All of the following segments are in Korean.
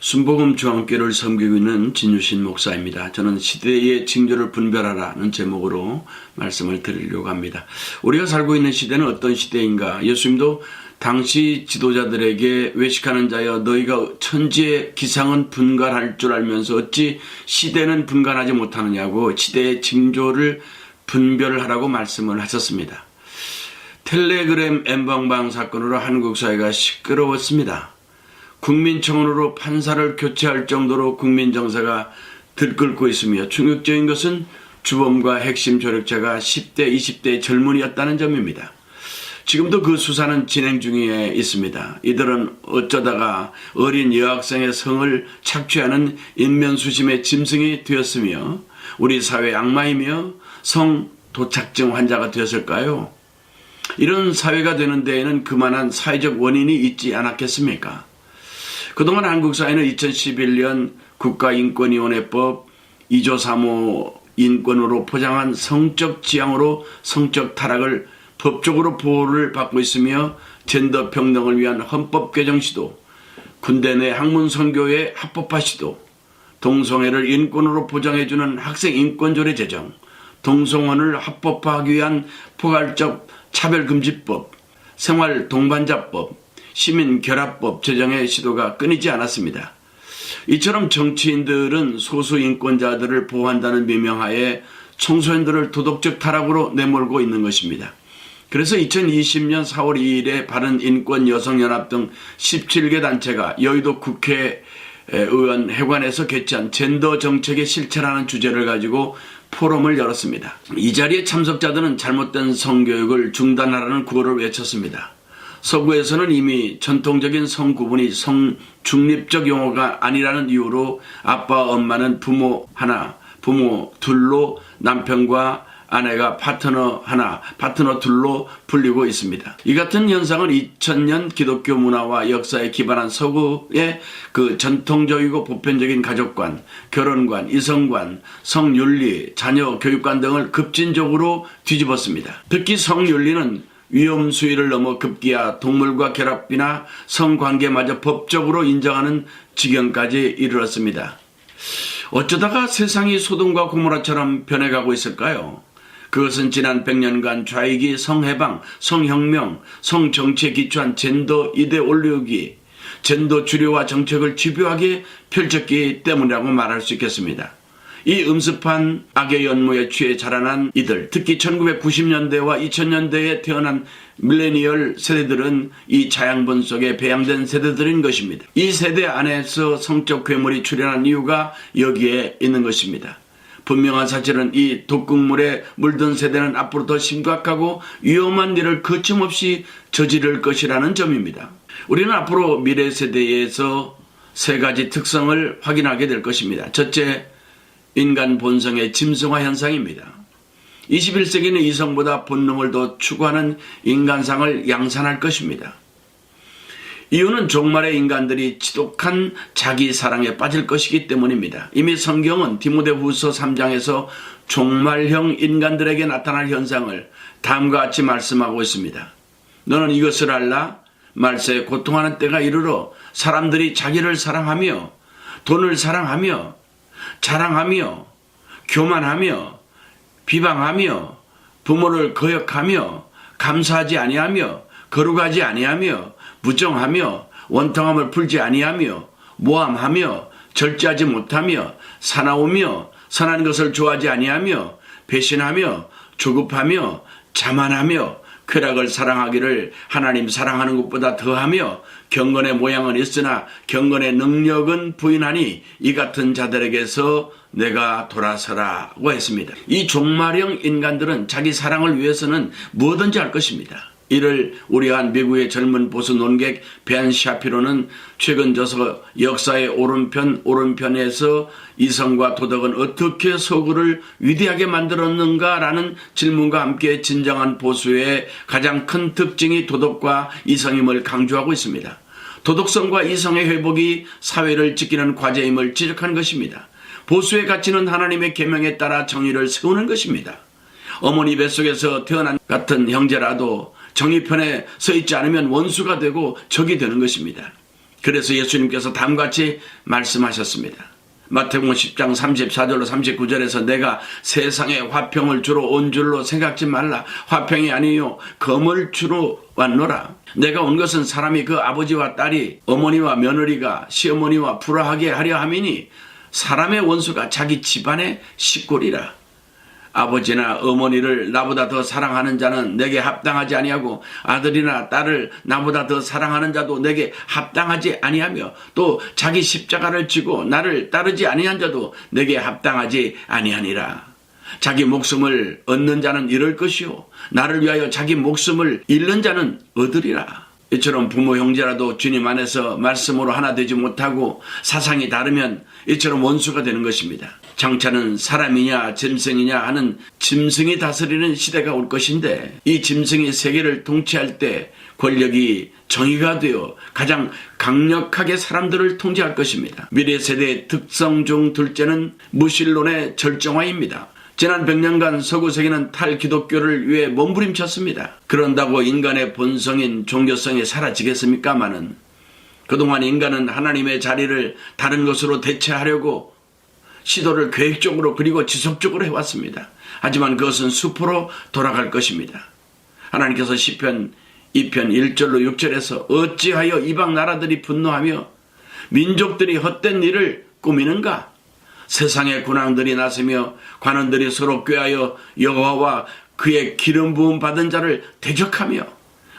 순복음 중앙교회를 섬기고 있는 진유신 목사입니다. 저는 시대의 징조를 분별하라는 제목으로 말씀을 드리려고 합니다. 우리가 살고 있는 시대는 어떤 시대인가? 예수님도 당시 지도자들에게 외식하는 자여 너희가 천지의 기상은 분간할 줄 알면서 어찌 시대는 분간하지 못하느냐고 시대의 징조를 분별하라고 말씀을 하셨습니다. 텔레그램 엠번방 사건으로 한국 사회가 시끄러웠습니다. 국민청원으로 판사를 교체할 정도로 국민 정서가 들끓고 있으며 충격적인 것은 주범과 핵심 조력자가 10대, 20대 젊은이였다는 점입니다. 지금도 그 수사는 진행 중에 있습니다. 이들은 어쩌다가 어린 여학생의 성을 착취하는 인면수심의 짐승이 되었으며 우리 사회의 악마이며 성 도착증 환자가 되었을까요? 이런 사회가 되는 데에는 그만한 사회적 원인이 있지 않았겠습니까? 그동안 한국 사회는 2011년 국가인권위원회법 2조 3호 인권으로 포장한 성적 지향으로 성적 타락을 법적으로 보호를 받고 있으며 젠더 평등을 위한 헌법 개정 시도, 군대 내 학문 선교의 합법화 시도, 동성애를 인권으로 보장해주는 학생 인권조례 제정, 동성혼을 합법화하기 위한 포괄적 차별금지법, 생활동반자법, 시민결합법 제정의 시도가 끊이지 않았습니다. 이처럼 정치인들은 소수 인권자들을 보호한다는 미명하에 청소년들을 도덕적 타락으로 내몰고 있는 것입니다. 그래서 2020년 4월 2일에 바른인권여성연합 등 17개 단체가 여의도 국회의원 회관에서 개최한 젠더 정책의 실체라는 주제를 가지고 포럼을 열었습니다. 이 자리에 참석자들은 잘못된 성교육을 중단하라는 구호를 외쳤습니다. 서구에서는 이미 전통적인 성구분이 성중립적 용어가 아니라는 이유로 아빠, 엄마는 부모 하나, 부모 둘로 남편과 아내가 파트너 하나, 파트너 둘로 불리고 있습니다. 이 같은 현상은 2000년 기독교 문화와 역사에 기반한 서구의 그 전통적이고 보편적인 가족관, 결혼관, 이성관, 성윤리, 자녀 교육관 등을 급진적으로 뒤집었습니다. 특히 성윤리는 위험 수위를 넘어 급기야 동물과 결합이나 성관계마저 법적으로 인정하는 지경까지 이르렀습니다. 어쩌다가 세상이 소돔과 고모라처럼 변해가고 있을까요? 그것은 지난 100년간 좌익이 성해방, 성혁명, 성정치에 기초한 젠더 이데올로기, 젠더 주류화 정책을 집요하게 펼쳤기 때문이라고 말할 수 있겠습니다. 이 음습한 악의 연모에 취해 자라난 이들, 특히 1990년대와 2000년대에 태어난 밀레니얼 세대들은 이 자양분 속에 배양된 세대들인 것입니다. 이 세대 안에서 성적 괴물이 출현한 이유가 여기에 있는 것입니다. 분명한 사실은 이 독극물에 물든 세대는 앞으로 더 심각하고 위험한 일을 거침없이 저지를 것이라는 점입니다. 우리는 앞으로 미래 세대에서 세 가지 특성을 확인하게 될 것입니다. 첫째, 인간 본성의 짐승화 현상입니다. 21세기는 이성보다 본능을 더 추구하는 인간상을 양산할 것입니다. 이유는 종말의 인간들이 지독한 자기 사랑에 빠질 것이기 때문입니다. 이미 성경은 디모데후서 3장에서 종말형 인간들에게 나타날 현상을 다음과 같이 말씀하고 있습니다. 너는 이것을 알라. 말세에 고통하는 때가 이르러 사람들이 자기를 사랑하며 돈을 사랑하며 자랑하며 교만하며 비방하며 부모를 거역하며 감사하지 아니하며 거룩하지 아니하며 무정하며 원통함을 풀지 아니하며 모함하며 절제하지 못하며 사나우며 선한 것을 좋아하지 아니하며 배신하며 조급하며 자만하며 쾌락을 사랑하기를 하나님 사랑하는 것보다 더하며 경건의 모양은 있으나 경건의 능력은 부인하니 이 같은 자들에게서 내가 돌아서라고 했습니다. 이 종말형 인간들은 자기 사랑을 위해서는 무엇든지 할 것입니다. 이를 우려한 미국의 젊은 보수 논객 벤 샤피로는 최근 저서 역사의 오른편에서 이성과 도덕은 어떻게 서구를 위대하게 만들었는가라는 질문과 함께 진정한 보수의 가장 큰 특징이 도덕과 이성임을 강조하고 있습니다. 도덕성과 이성의 회복이 사회를 지키는 과제임을 지적한 것입니다. 보수의 가치는 하나님의 계명에 따라 정의를 세우는 것입니다. 어머니 뱃속에서 태어난 같은 형제라도 정의편에 서 있지 않으면 원수가 되고 적이 되는 것입니다. 그래서 예수님께서 다음같이 말씀하셨습니다. 마태복음 10장 34절로 39절에서 내가 세상에 화평을 주러 온 줄로 생각지 말라. 화평이 아니요 검을 주러 왔노라. 내가 온 것은 사람이 그 아버지와 딸이 어머니와 며느리가 시어머니와 불화하게 하려 함이니 사람의 원수가 자기 집안의 식구리라. 아버지나 어머니를 나보다 더 사랑하는 자는 내게 합당하지 아니하고 아들이나 딸을 나보다 더 사랑하는 자도 내게 합당하지 아니하며 또 자기 십자가를 지고 나를 따르지 아니한 자도 내게 합당하지 아니하니라. 자기 목숨을 얻는 자는 잃을 것이요 나를 위하여 자기 목숨을 잃는 자는 얻으리라. 이처럼 부모 형제라도 주님 안에서 말씀으로 하나 되지 못하고 사상이 다르면 이처럼 원수가 되는 것입니다. 장차는 사람이냐 짐승이냐 하는 짐승이 다스리는 시대가 올 것인데 이 짐승이 세계를 통치할 때 권력이 정의가 되어 가장 강력하게 사람들을 통제할 것입니다. 미래 세대의 특성 중 둘째는 무신론의 절정화입니다. 지난 100년간 서구 세계는 탈기독교를 위해 몸부림쳤습니다. 그런다고 인간의 본성인 종교성이 사라지겠습니까마는 그동안 인간은 하나님의 자리를 다른 것으로 대체하려고 시도를 계획적으로 그리고 지속적으로 해왔습니다. 하지만 그것은 수포로 돌아갈 것입니다. 하나님께서 시편 2편 1절로 6절에서 어찌하여 이방 나라들이 분노하며 민족들이 헛된 일을 꾸미는가? 세상의 군왕들이 나서며 관원들이 서로 꾀하여 여호와와 그의 기름 부음 받은 자를 대적하며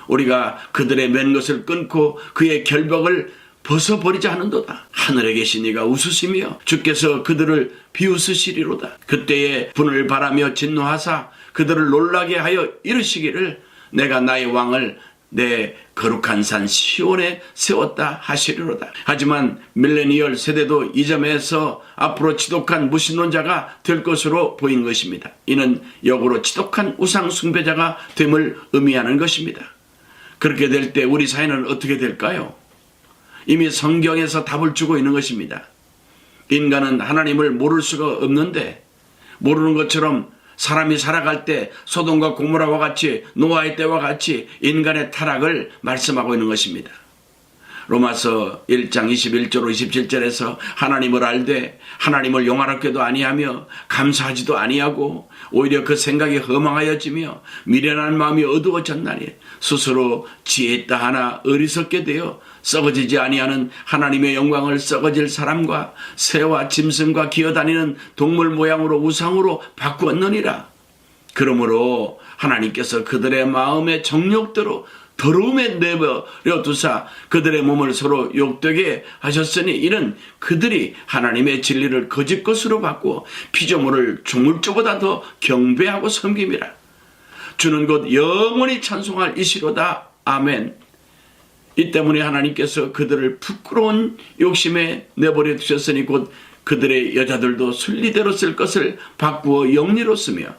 우리가 그들의 맨 것을 끊고 그의 결박을 벗어버리자 하는도다. 하늘에 계신 이가 웃으시며 주께서 그들을 비웃으시리로다. 그때에 분을 바라며 진노하사 그들을 놀라게 하여 이르시기를 내가 나의 왕을 내 거룩한 산 시온에 세웠다 하시리로다. 하지만 밀레니얼 세대도 이 점에서 앞으로 지독한 무신론자가 될 것으로 보인 것입니다. 이는 역으로 지독한 우상 숭배자가 됨을 의미하는 것입니다. 그렇게 될 때 우리 사회는 어떻게 될까요? 이미 성경에서 답을 주고 있는 것입니다. 인간은 하나님을 모를 수가 없는데 모르는 것처럼 사람이 살아갈 때 소돔과 고모라와 같이 노아의 때와 같이 인간의 타락을 말씀하고 있는 것입니다. 로마서 1장 21절로 27절에서 하나님을 알되 하나님을 영화롭게도 아니하며 감사하지도 아니하고 오히려 그 생각이 허망하여지며 미련한 마음이 어두워졌나니 스스로 지혜있다 하나 어리석게 되어 썩어지지 아니하는 하나님의 영광을 썩어질 사람과 새와 짐승과 기어다니는 동물 모양으로 우상으로 바꾸었느니라. 그러므로 하나님께서 그들의 마음의 정욕대로 더러움에 내버려 두사 그들의 몸을 서로 욕되게 하셨으니 이는 그들이 하나님의 진리를 거짓 것으로 바꾸어 피조물을 조물주보다 더 경배하고 섬김이라. 주는 곧 영원히 찬송할 이시로다. 아멘. 이 때문에 하나님께서 그들을 부끄러운 욕심에 내버려 두셨으니 곧 그들의 여자들도 순리대로 쓸 것을 바꾸어 영리로 쓰며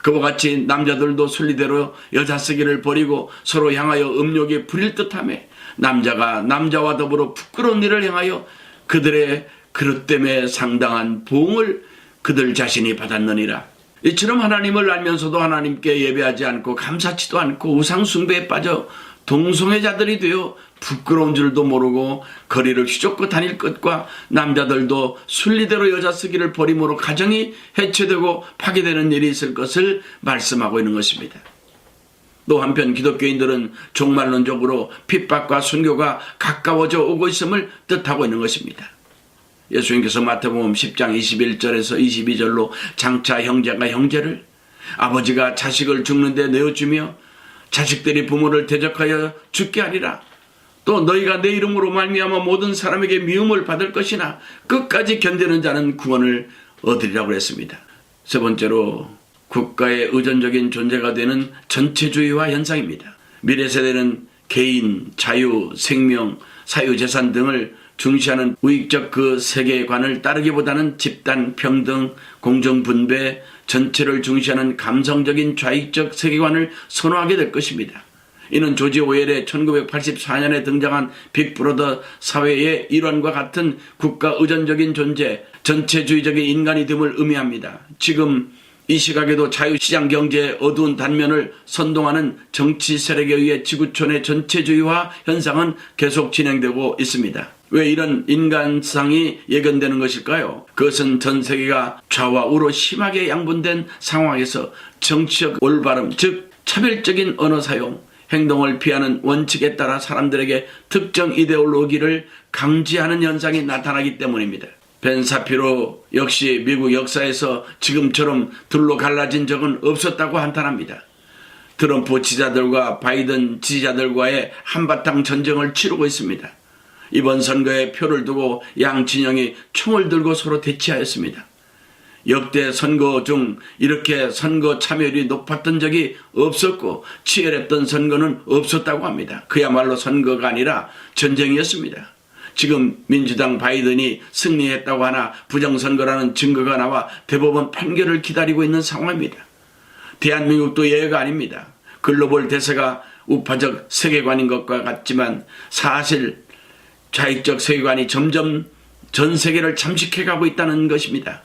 그와 같이 남자들도 순리대로 여자 쓰기를 버리고 서로 향하여 음욕에 부릴 듯하며 남자가 남자와 더불어 부끄러운 일을 행하여 그들의 그릇됨에 상당한 보응을 그들 자신이 받았느니라. 이처럼 하나님을 알면서도 하나님께 예배하지 않고 감사치도 않고 우상 숭배에 빠져 동성애자들이 되어 부끄러운 줄도 모르고 거리를 휘젓고 다닐 것과 남자들도 순리대로 여자 쓰기를 버림으로 가정이 해체되고 파괴되는 일이 있을 것을 말씀하고 있는 것입니다. 또 한편 기독교인들은 종말론적으로 핍박과 순교가 가까워져 오고 있음을 뜻하고 있는 것입니다. 예수님께서 마태복음 10장 21절에서 22절로 장차 형제가 형제를 아버지가 자식을 죽는데 내어주며 자식들이 부모를 대적하여 죽게 하리라. 또 너희가 내 이름으로 말미암아 모든 사람에게 미움을 받을 것이나 끝까지 견디는 자는 구원을 얻으리라고 했습니다. 세 번째로 국가의 의존적인 존재가 되는 전체주의화 현상입니다. 미래 세대는 개인, 자유, 생명, 사유재산 등을 중시하는 우익적 그 세계관을 따르기보다는 집단, 평등, 공정분배, 전체를 중시하는 감성적인 좌익적 세계관을 선호하게 될 것입니다. 이는 조지 오웰의 1984년에 등장한 빅브러더 사회의 일환과 같은 국가 의존적인 존재, 전체주의적인 인간이 됨을 의미합니다. 지금 이 시각에도 자유시장 경제의 어두운 단면을 선동하는 정치 세력에 의해 지구촌의 전체주의화 현상은 계속 진행되고 있습니다. 왜 이런 인간상이 예견되는 것일까요? 그것은 전 세계가 좌와 우로 심하게 양분된 상황에서 정치적 올바름, 즉 차별적인 언어 사용, 행동을 피하는 원칙에 따라 사람들에게 특정 이데올로기를 강제하는 현상이 나타나기 때문입니다. 벤 사피로 역시 미국 역사에서 지금처럼 둘로 갈라진 적은 없었다고 한탄합니다. 트럼프 지지자들과 바이든 지지자들과의 한바탕 전쟁을 치르고 있습니다. 이번 선거에 표를 두고 양 진영이 총을 들고 서로 대치하였습니다. 역대 선거 중 이렇게 선거 참여율이 높았던 적이 없었고 치열했던 선거는 없었다고 합니다. 그야말로 선거가 아니라 전쟁이었습니다. 지금 민주당 바이든이 승리했다고 하나 부정선거라는 증거가 나와 대법원 판결을 기다리고 있는 상황입니다. 대한민국도 예외가 아닙니다. 글로벌 대세가 우파적 세계관인 것과 같지만 사실 좌익적 세계관이 점점 전 세계를 잠식해가고 있다는 것입니다.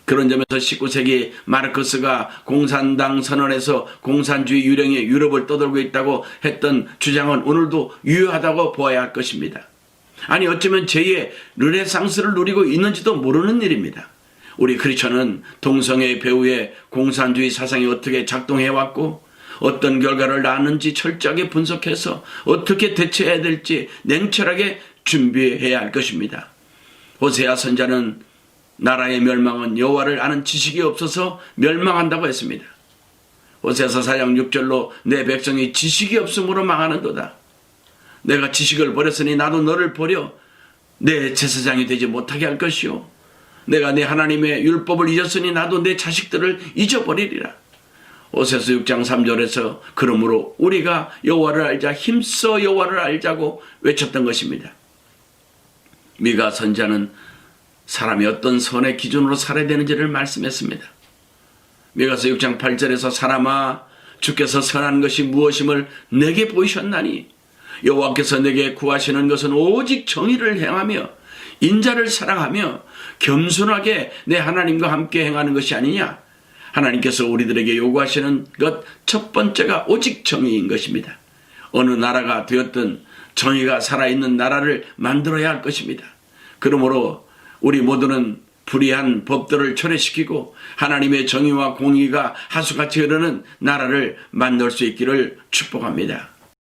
그런 점에서 19세기 마르크스가 공산당 선언에서 공산주의 유령이 유럽을 떠돌고 있다고 했던 주장은 오늘도 유효하다고 보아야 할 것입니다. 아니 어쩌면 제2의 르네상스를 누리고 있는지도 모르는 일입니다. 우리 크리스천은 동성애 배후에 공산주의 사상이 어떻게 작동해왔고 어떤 결과를 낳았는지 철저하게 분석해서 어떻게 대처해야 될지 냉철하게 준비해야 할 것입니다. 호세아 선자는 나라의 멸망은 여호와를 아는 지식이 없어서 멸망한다고 했습니다. 호세아서 4장 6절로 내 백성이 지식이 없음으로 망하는도다. 내가 지식을 버렸으니 나도 너를 버려 내 제사장이 되지 못하게 할 것이요 내가 내 하나님의 율법을 잊었으니 나도 내 자식들을 잊어버리리라. 호세아서 6장 3절에서 그러므로 우리가 여호와를 알자 힘써 여호와를 알자고 외쳤던 것입니다. 미가 선자는 사람이 어떤 선의 기준으로 살아야 되는지를 말씀했습니다. 미가서 6장 8절에서 사람아 주께서 선한 것이 무엇임을 내게 보이셨나니 여호와께서 내게 구하시는 것은 오직 정의를 행하며 인자를 사랑하며 겸손하게 내 하나님과 함께 행하는 것이 아니냐. 하나님께서 우리들에게 요구하시는 것 첫 번째가 오직 정의인 것입니다. 어느 나라가 되었든 정의가 살아있는 나라를 만들어야 할 것입니다. 그러므로 우리 모두는 불의한 법들을 철회시키고 하나님의 정의와 공의가 하수같이 흐르는 나라를 만들 수 있기를 축복합니다.